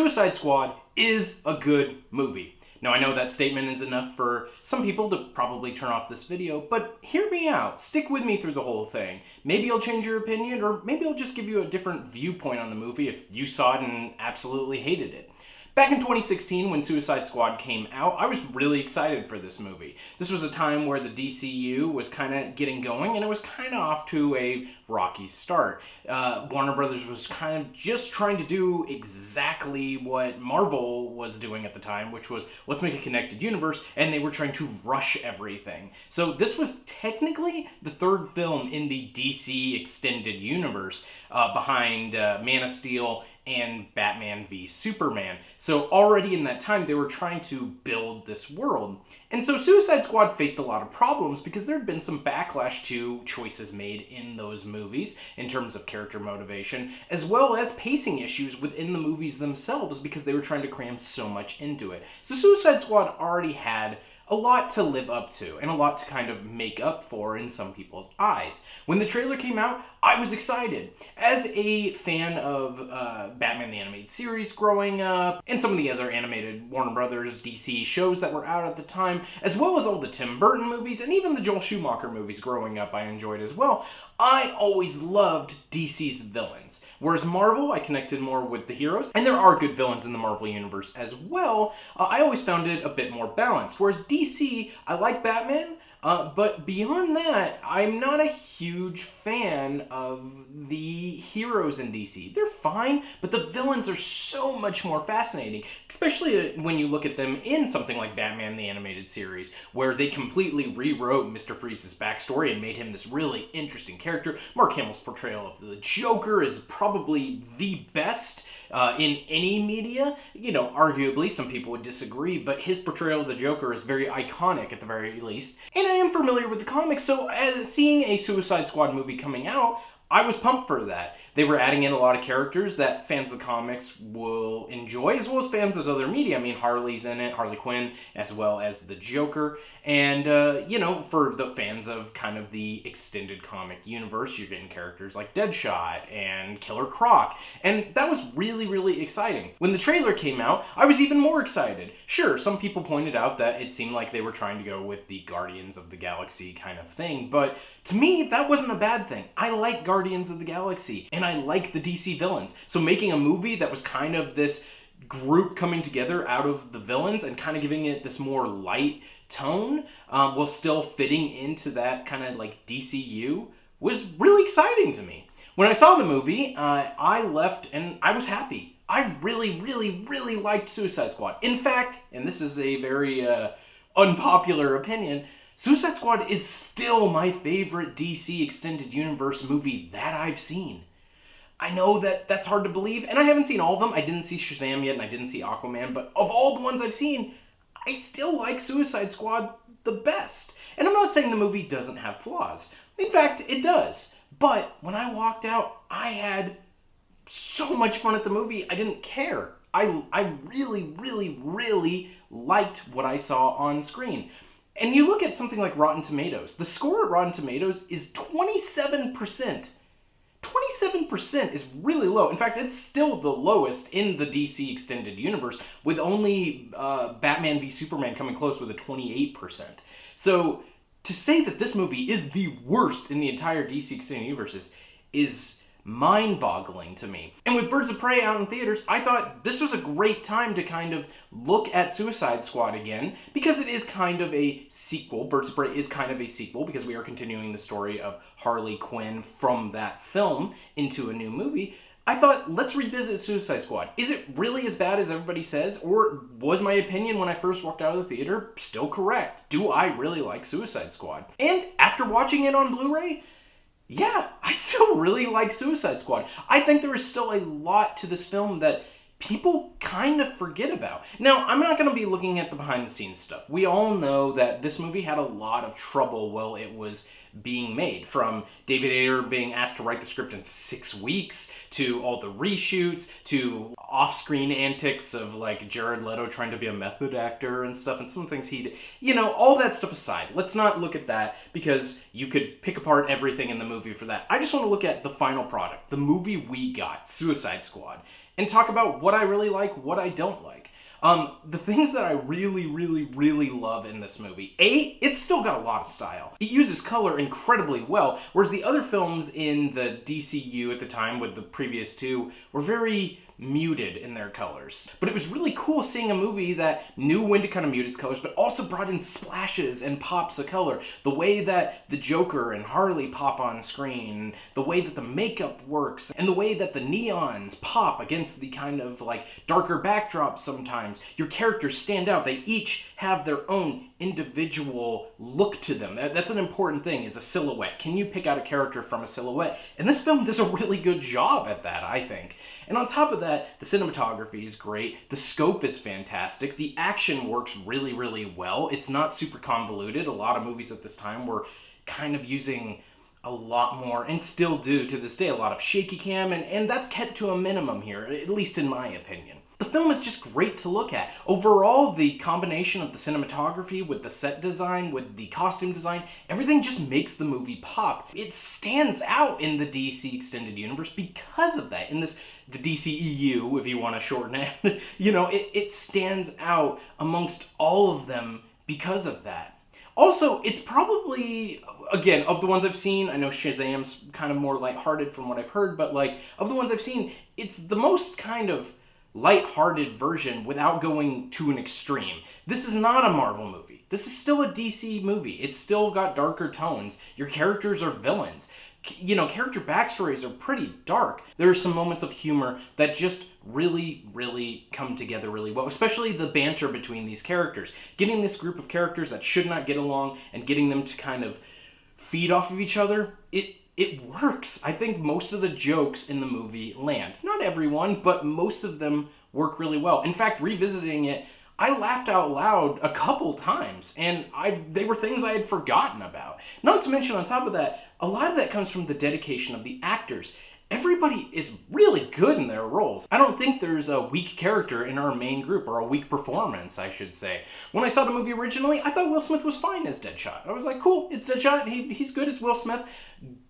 Suicide Squad is a good movie. Now, I know that statement is enough for some people to probably turn off this video, but hear me out. Stick with me through the whole thing. Maybe I'll change your opinion, or maybe I'll just give you a different viewpoint on the movie if you saw it and absolutely hated it. Back in 2016, when Suicide Squad came out, I was really excited for this movie. This was a time where the DCU was kind of getting going, and it was kind of off to a rocky start. Warner Brothers was kind of just trying to do exactly what Marvel was doing at the time, which was, let's make a connected universe, and they were trying to rush everything. So this was technically the third film in the DC extended universe, behind Man of Steel and Batman v Superman. So already in that time, they were trying to build this world. And so Suicide Squad faced a lot of problems because there had been some backlash to choices made in those movies in terms of character motivation, as well as pacing issues within the movies themselves because they were trying to cram so much into it. So Suicide Squad already had a lot to live up to and a lot to kind of make up for in some people's eyes. When the trailer came out, I was excited. As a fan of Batman the Animated Series growing up, and some of the other animated Warner Brothers DC shows that were out at the time, as well as all the Tim Burton movies and even the Joel Schumacher movies growing up I enjoyed as well, I always loved DC's villains. Whereas Marvel, I connected more with the heroes, and there are good villains in the Marvel universe as well. I always found it a bit more balanced. Whereas DC, I like Batman, but beyond that, I'm not a huge fan of the heroes in DC. They're fine, but the villains are so much more fascinating, especially when you look at them in something like Batman the Animated Series, where they completely rewrote Mr. Freeze's backstory and made him this really interesting character. Mark Hamill's portrayal of the Joker is probably the best in any media. You know, arguably, some people would disagree, but his portrayal of the Joker is very iconic at the very least. And I am familiar with the comics, so as seeing a Suicide Squad movie coming out, I was pumped for that. They were adding in a lot of characters that fans of the comics will enjoy, as well as fans of other media. I mean, Harley's in it, Harley Quinn, as well as the Joker. And, you know, for the fans of kind of the extended comic universe, you're getting characters like Deadshot and Killer Croc. And that was really, really exciting. When the trailer came out, I was even more excited. Sure, some people pointed out that it seemed like they were trying to go with the Guardians of the Galaxy kind of thing, but to me, that wasn't a bad thing. I like Guardians of the Galaxy, and I like the DC villains. So making a movie that was kind of this group coming together out of the villains and kind of giving it this more light tone, while still fitting into that kind of like DCU, was really exciting to me. When I saw the movie, I left and I was happy. I really, really, really liked Suicide Squad. In fact, and this is a very unpopular opinion, Suicide Squad is still my favorite DC Extended Universe movie that I've seen. I know that that's hard to believe, and I haven't seen all of them. I didn't see Shazam yet, and I didn't see Aquaman, but of all the ones I've seen, I still like Suicide Squad the best. And I'm not saying the movie doesn't have flaws. In fact, it does. But when I walked out, I had so much fun at the movie, I didn't care. I really, really, really liked what I saw on screen. And you look at something like Rotten Tomatoes. The score at Rotten Tomatoes is 27%. 27% is really low. In fact, it's still the lowest in the DC Extended Universe, with only Batman v Superman coming close with a 28%. So to say that this movie is the worst in the entire DC Extended Universe is mind-boggling to me. And with Birds of Prey out in theaters, I thought this was a great time to kind of look at Suicide Squad again, because it is kind of a sequel. Birds of Prey is kind of a sequel because we are continuing the story of Harley Quinn from that film into a new movie. I thought, let's revisit Suicide Squad. Is it really as bad as everybody says? Or was my opinion when I first walked out of the theater still correct? Do I really like Suicide Squad? And after watching it on Blu-ray, yeah, I still really like Suicide Squad. I think there is still a lot to this film that people kind of forget about. Now, I'm not going to be looking at the behind-the-scenes stuff. We all know that this movie had a lot of trouble while it was being made, from David Ayer being asked to write the script in 6 weeks, to all the reshoots, to off-screen antics of like Jared Leto trying to be a method actor and stuff, and some things he did. You know, all that stuff aside, let's not look at that because you could pick apart everything in the movie for that. I just want to look at the final product, the movie we got, Suicide Squad, and talk about what I really like, what I don't like. The things that I really, really, really love in this movie. It's still got a lot of style. It uses color incredibly well, whereas the other films in the DCU at the time with the previous two were very muted in their colors. But it was really cool seeing a movie that knew when to kind of mute its colors, but also brought in splashes and pops of color. The way that the Joker and Harley pop on screen, the way that the makeup works, and the way that the neons pop against the kind of like darker backdrop sometimes. Your characters stand out. They each have their own individual look to them. That's an important thing, is a silhouette. Can you pick out a character from a silhouette? And this film does a really good job at that, I think. And on top of that, the cinematography is great. The scope is fantastic. The action works really, really well. It's not super convoluted. A lot of movies at this time were kind of using a lot more, and still do to this day, a lot of shaky cam, and that's kept to a minimum here, at least in my opinion. The film is just great to look at. Overall, the combination of the cinematography with the set design, with the costume design, everything just makes the movie pop. It stands out in the DC Extended Universe because of that. In the DCEU, if you want to shorten it, you know, it stands out amongst all of them because of that. Also, it's probably, again, of the ones I've seen, I know Shazam's kind of more lighthearted from what I've heard, but like, of the ones I've seen, it's the most kind of lighthearted version without going to an extreme. This is not a Marvel movie. This is still a DC movie. It's still got darker tones. Your characters are villains. You know, character backstories are pretty dark. There are some moments of humor that just really, really come together really well, especially the banter between these characters. Getting this group of characters that should not get along and getting them to kind of feed off of each other, it works. I think most of the jokes in the movie land. Not everyone, but most of them work really well. In fact, revisiting it, I laughed out loud a couple times, and they were things I had forgotten about. Not to mention, on top of that, a lot of that comes from the dedication of the actors. Everybody is really good in their roles. I don't think there's a weak character in our main group, or a weak performance, I should say. When I saw the movie originally, I thought Will Smith was fine as Deadshot. I was like, cool, it's Deadshot, he's good as Will Smith.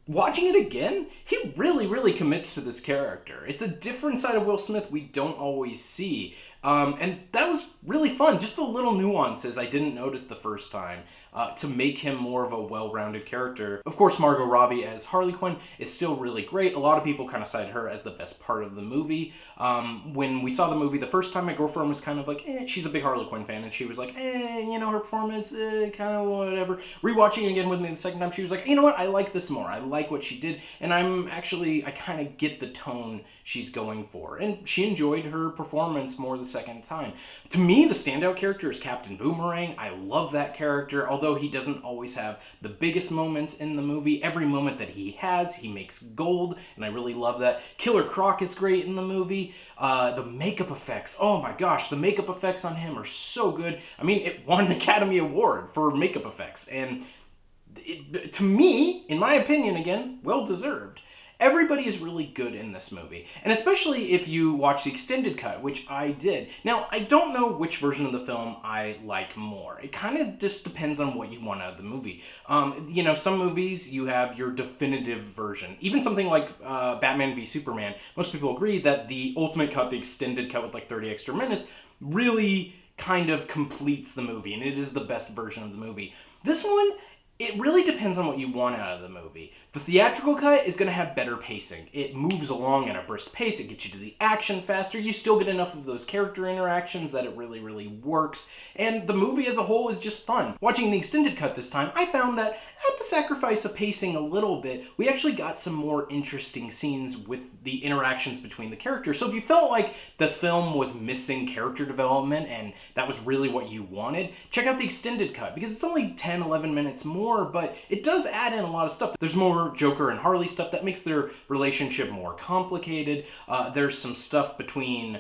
Watching it again, he really, really commits to this character. It's a different side of Will Smith we don't always see. And that was really fun. Just the little nuances I didn't notice the first time to make him more of a well-rounded character. Of course, Margot Robbie as Harley Quinn is still really great. A lot of people kind of cited her as the best part of the movie. When we saw the movie the first time, my girlfriend was kind of like, she's a big Harley Quinn fan, and she was like, you know, her performance, kind of whatever. Rewatching again with me the second time, she was like, you know what, I like this more. I like what she did, and I kind of get the tone she's going for. And she enjoyed her performance more the second time. To me, the standout character is Captain Boomerang. I love that character, although he doesn't always have the biggest moments in the movie. Every moment that he has, he makes gold, and I really love that. Killer Croc is great in the movie. The makeup effects, oh my gosh, the makeup effects on him are so good. I mean, it won an Academy Award for makeup effects, and to me, in my opinion, again, well deserved. Everybody is really good in this movie, and especially if you watch the extended cut, which I did. Now, I don't know which version of the film I like more. It kind of just depends on what you want out of the movie. You know, some movies, you have your definitive version. Even something like Batman v Superman, most people agree that the ultimate cut, the extended cut with like 30 extra minutes, really kind of completes the movie, and it is the best version of the movie. This one, it really depends on what you want out of the movie. The theatrical cut is going to have better pacing. It moves along at a brisk pace. It gets you to the action faster. You still get enough of those character interactions that it really, really works. And the movie as a whole is just fun. Watching the extended cut this time, I found that at the sacrifice of pacing a little bit, we actually got some more interesting scenes with the interactions between the characters. So if you felt like the film was missing character development and that was really what you wanted, check out the extended cut, because it's only 10, 11 minutes more, but it does add in a lot of stuff. There's more Joker and Harley stuff that makes their relationship more complicated. There's some stuff between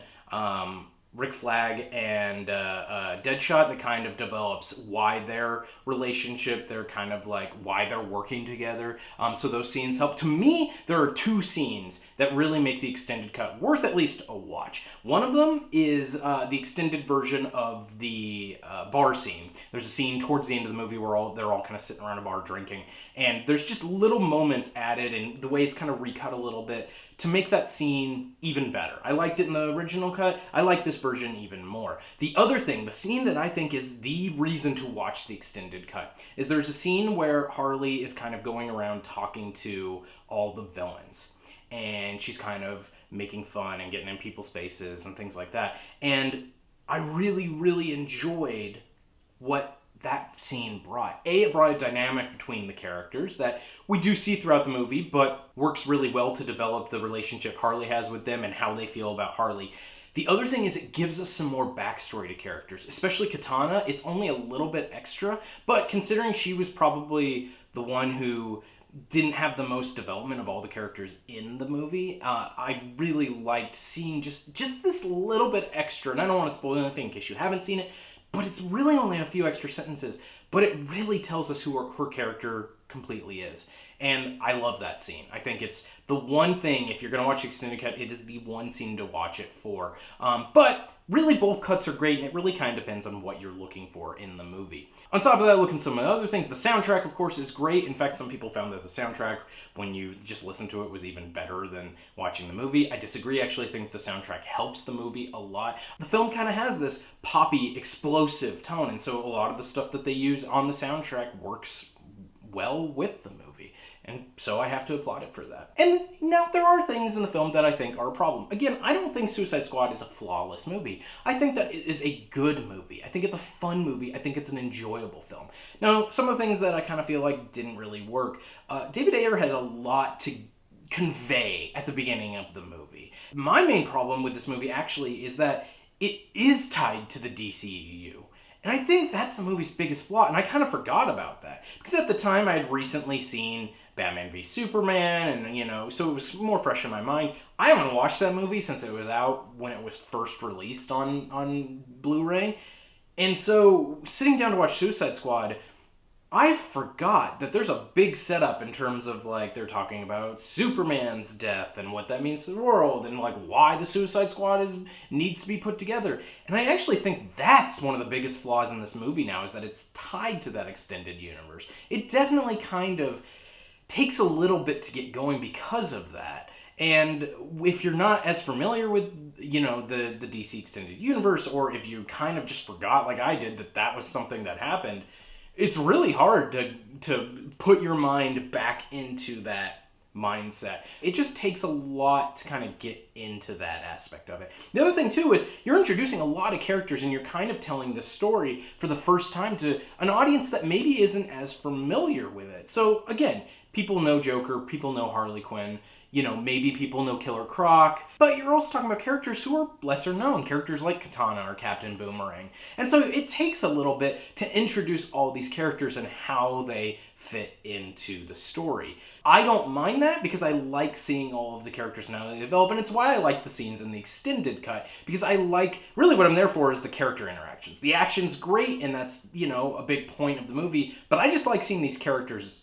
Rick Flag and Deadshot that kind of develops why their relationship, they're kind of like why they're working together. So those scenes help. To me, there are two scenes that really make the extended cut worth at least a watch. One of them is the extended version of the bar scene. There's a scene towards the end of the movie where they're all kind of sitting around a bar drinking, and there's just little moments added, and the way it's kind of recut a little bit to make that scene even better. I liked it in the original cut. I like this version even more. The other thing, the scene that I think is the reason to watch the extended cut, is there's a scene where Harley is kind of going around talking to all the villains. And she's kind of making fun and getting in people's faces and things like that. And I really, really enjoyed what that scene brought. It brought a dynamic between the characters that we do see throughout the movie, but works really well to develop the relationship Harley has with them and how they feel about Harley. The other thing is it gives us some more backstory to characters, especially Katana. It's only a little bit extra, but considering she was probably the one who didn't have the most development of all the characters in the movie, I really liked seeing just this little bit extra, and I don't want to spoil anything in case you haven't seen it, but it's really only a few extra sentences, but it really tells us who her character completely is. And I love that scene. I think it's the one thing, if you're going to watch Extended Cut, it is the one scene to watch it for. But really both cuts are great, and it really kind of depends on what you're looking for in the movie. On top of that, look at some of the other things. The soundtrack, of course, is great. In fact, some people found that the soundtrack, when you just listen to it, was even better than watching the movie. I disagree. I actually think the soundtrack helps the movie a lot. The film kind of has this poppy, explosive tone, and so a lot of the stuff that they use on the soundtrack works well with the movie. And so I have to applaud it for that. And now there are things in the film that I think are a problem. Again, I don't think Suicide Squad is a flawless movie. I think that it is a good movie. I think it's a fun movie. I think it's an enjoyable film. Now, some of the things that I kind of feel like didn't really work. David Ayer has a lot to convey at the beginning of the movie. My main problem with this movie actually is that it is tied to the DCEU. And I think that's the movie's biggest flaw, and I kind of forgot about that. Because at the time, I had recently seen Batman v Superman, and, so it was more fresh in my mind. I haven't watched that movie since it was out when it was first released on Blu-ray. And so, sitting down to watch Suicide Squad, I forgot that there's a big setup in terms of, they're talking about Superman's death and what that means to the world and, why the Suicide Squad needs to be put together. And I actually think that's one of the biggest flaws in this movie now, is that it's tied to that extended universe. It definitely kind of takes a little bit to get going because of that. And if you're not as familiar with, the DC Extended Universe, or if you kind of just forgot, like I did, that was something that happened, it's really hard to put your mind back into that mindset. It just takes a lot to kind of get into that aspect of it. The other thing too is you're introducing a lot of characters, and you're kind of telling the story for the first time to an audience that maybe isn't as familiar with it. So again, people know Joker, people know Harley Quinn, maybe people know Killer Croc, but you're also talking about characters who are lesser known, characters like Katana or Captain Boomerang. And so it takes a little bit to introduce all these characters and how they fit into the story. I don't mind that because I like seeing all of the characters and how they develop, and it's why I like the scenes in the extended cut, because I like, really what I'm there for is the character interactions. The action's great, and that's, a big point of the movie, but I just like seeing these characters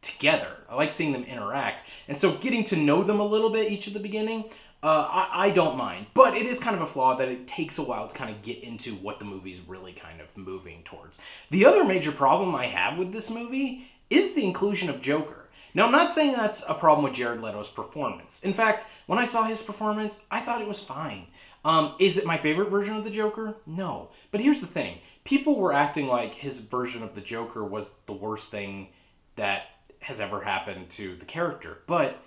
together. I like seeing them interact. And so getting to know them a little bit each at the beginning, I don't mind. But it is kind of a flaw that it takes a while to kind of get into what the movie's really kind of moving towards. The other major problem I have with this movie is the inclusion of Joker. Now, I'm not saying that's a problem with Jared Leto's performance. In fact, when I saw his performance, I thought it was fine. Is it my favorite version of the Joker? No. But here's the thing. People were acting like his version of the Joker was the worst thing that has ever happened to the character. But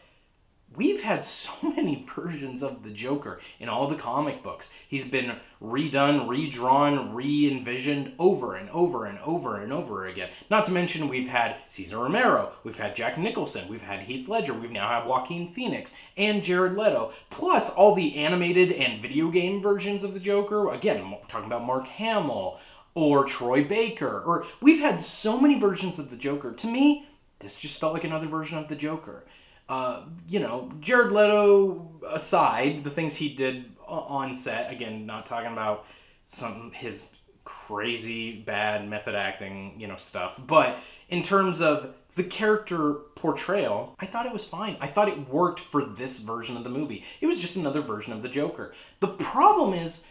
we've had so many versions of the Joker in all the comic books. He's been redone, redrawn, re-envisioned over and over and over and over again. Not to mention we've had Cesar Romero, we've had Jack Nicholson, we've had Heath Ledger, we've now have Joaquin Phoenix and Jared Leto, plus all the animated and video game versions of the Joker. Again, talking about Mark Hamill or Troy Baker, or we've had so many versions of the Joker. To me, this just felt like another version of the Joker. Jared Leto aside, the things he did on set. Again, not talking about his crazy bad method acting, stuff. But in terms of the character portrayal, I thought it was fine. I thought it worked for this version of the movie. It was just another version of the Joker. The problem is,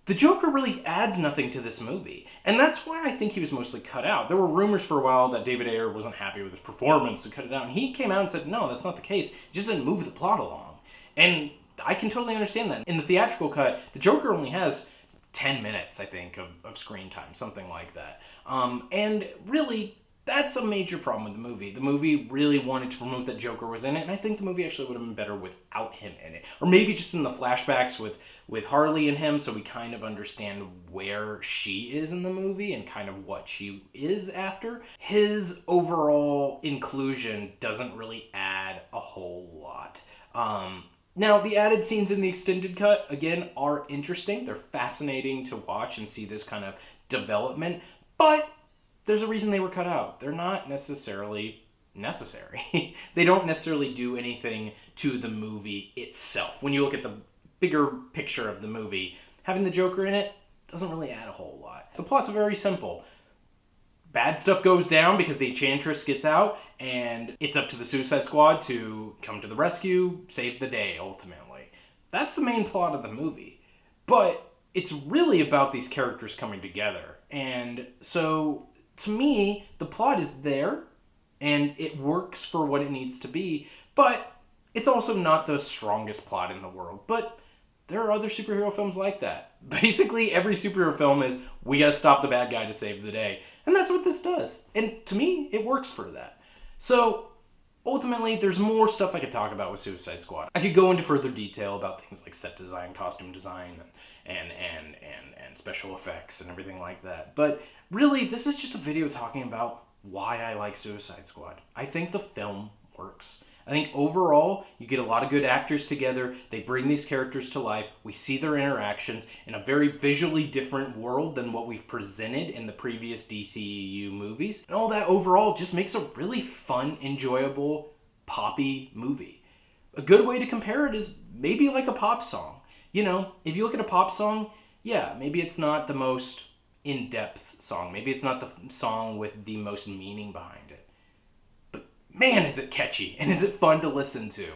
the Joker really adds nothing to this movie. And that's why I think he was mostly cut out. There were rumors for a while that David Ayer wasn't happy with his performance and cut it out. And he came out and said, no, that's not the case. He just didn't move the plot along. And I can totally understand that. In the theatrical cut, the Joker only has 10 minutes, I think, of screen time, something like that. And really, that's a major problem with the movie. The movie really wanted to promote that Joker was in it, and I think the movie actually would have been better without him in it. Or maybe just in the flashbacks with Harley and him, so we kind of understand where she is in the movie and kind of what she is after. His overall inclusion doesn't really add a whole lot. Now, the added scenes in the extended cut, again, are interesting. They're fascinating to watch and see this kind of development, but there's a reason they were cut out. They're not necessarily necessary. They don't necessarily do anything to the movie itself. When you look at the bigger picture of the movie, having the Joker in it doesn't really add a whole lot. The plot's very simple. Bad stuff goes down because the Enchantress gets out, and it's up to the Suicide Squad to come to the rescue, save the day, ultimately. That's the main plot of the movie. But it's really about these characters coming together. And so, to me, the plot is there, and it works for what it needs to be, but it's also not the strongest plot in the world. But there are other superhero films like that. Basically, every superhero film is, we gotta stop the bad guy to save the day. And that's what this does. And to me, it works for that. So, ultimately, there's more stuff I could talk about with Suicide Squad. I could go into further detail about things like set design, costume design, and special effects and everything like that. But really, this is just a video talking about why I like Suicide Squad. I think the film works. I think overall, you get a lot of good actors together. They bring these characters to life. We see their interactions in a very visually different world than what we've presented in the previous DCEU movies. And all that overall just makes a really fun, enjoyable, poppy movie. A good way to compare it is maybe like a pop song. If you look at a pop song, yeah, maybe it's not the most in-depth song. Maybe it's not the song with the most meaning behind it. Man, is it catchy, and is it fun to listen to.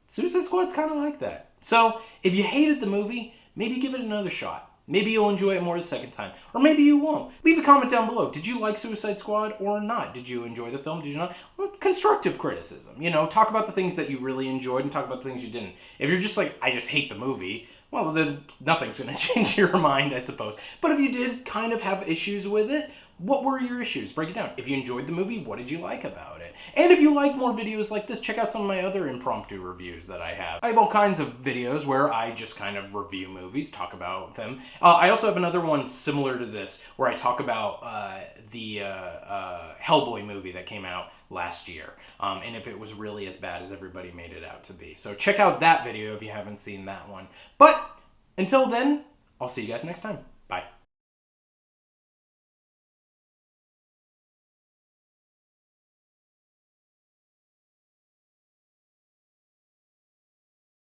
Suicide Squad's kind of like that. So, if you hated the movie, maybe give it another shot. Maybe you'll enjoy it more the second time. Or maybe you won't. Leave a comment down below. Did you like Suicide Squad or not? Did you enjoy the film? Did you not? Well, constructive criticism. Talk about the things that you really enjoyed and talk about the things you didn't. If you're just like, I just hate the movie, well, then nothing's going to change your mind, I suppose. But if you did kind of have issues with it, what were your issues? Break it down. If you enjoyed the movie, what did you like about it? And if you like more videos like this, check out some of my other impromptu reviews that I have. I have all kinds of videos where I just kind of review movies, talk about them. I also have another one similar to this where I talk about the Hellboy movie that came out last year, and if it was really as bad as everybody made it out to be. So check out that video if you haven't seen that one. But until then, I'll see you guys next time.